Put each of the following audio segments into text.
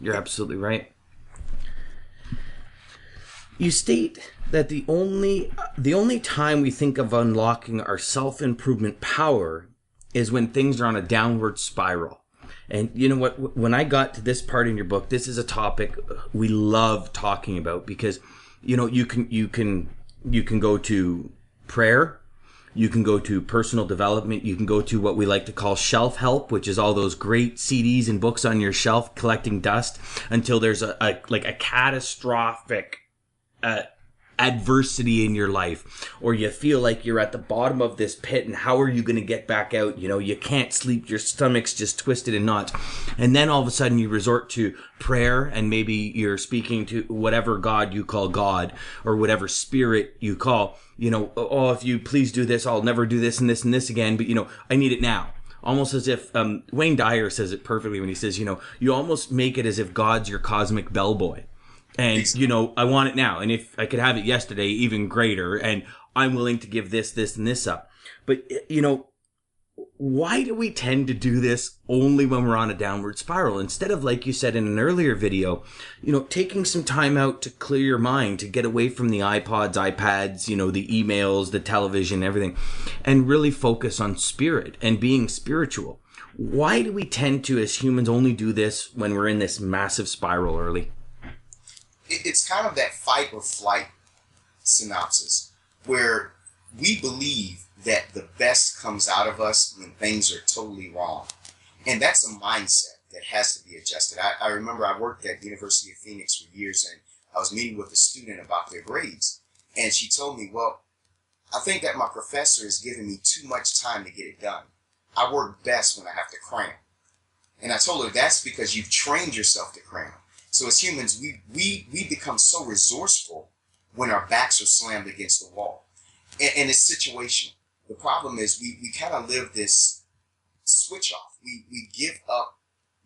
You're absolutely right. You state that the only time we think of unlocking our self-improvement power is when things are on a downward spiral. And you know what? When I got to this part in your book, this is a topic we love talking about because, you can go to prayer, you can go to personal development, you can go to what we like to call shelf help, which is all those great CDs and books on your shelf collecting dust until there's a catastrophic adversity in your life, or you feel like you're at the bottom of this pit and how are you going to get back out? You can't sleep, your stomach's just twisted in knots, and then all of a sudden you resort to prayer, and maybe you're speaking to whatever God you call God, or whatever spirit you call, oh, if you please do this, I'll never do this and this and this again, but I need it now. Almost as if Wayne Dyer says it perfectly when he says, you almost make it as if God's your cosmic bellboy. And, I want it now. And if I could have it yesterday, even greater. And I'm willing to give this, and this up. But, why do we tend to do this only when we're on a downward spiral? Instead of, like you said in an earlier video, taking some time out to clear your mind, to get away from the iPods, iPads, the emails, the television, everything, and really focus on spirit and being spiritual. Why do we tend to, as humans, only do this when we're in this massive spiral early? It's kind of that fight or flight synopsis where we believe that the best comes out of us when things are totally wrong. And that's a mindset that has to be adjusted. I remember I worked at the University of Phoenix for years, and I was meeting with a student about their grades. And she told me, well, I think that my professor is giving me too much time to get it done. I work best when I have to cram. And I told her that's because you've trained yourself to cram. So as humans, we become so resourceful when our backs are slammed against the wall. And it's situational. The problem is we kind of live this switch off. We give up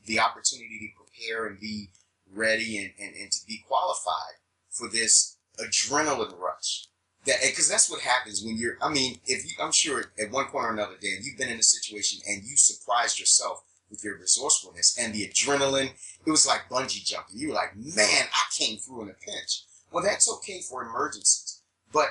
the opportunity to prepare and be ready and to be qualified for this adrenaline rush. Because that's what happens when I'm sure at one point or another, Dan, you've been in a situation and you surprised yourself with your resourcefulness and the adrenaline. It was like bungee jumping. You were like, man, I came through in a pinch. Well, that's okay for emergencies. But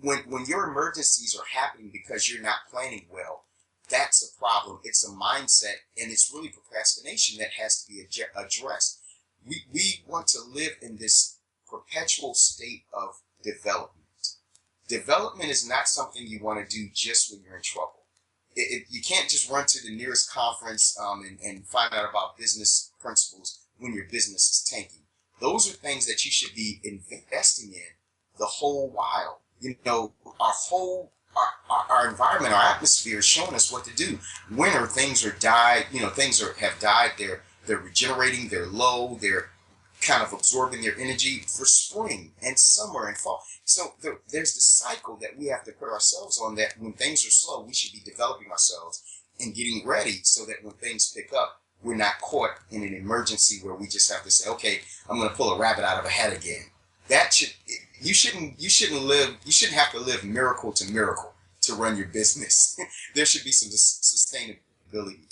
when your emergencies are happening because you're not planning well, that's a problem. It's a mindset, and it's really procrastination that has to be addressed. We want to live in this perpetual state of development. Development is not something you want to do just when you're in trouble. You can't just run to the nearest conference and find out about business principles when your business is tanking. Those are things that you should be investing in the whole while. Our environment, our atmosphere is showing us what to do. Winter, things have died. They're regenerating. They're low. They're kind of absorbing their energy for spring and summer and fall. So there's the cycle that we have to put ourselves on, that when things are slow, we should be developing ourselves and getting ready so that when things pick up, we're not caught in an emergency where we just have to say, okay, I'm going to pull a rabbit out of a hat again. You shouldn't have to live miracle to miracle to run your business. There should be some sustainability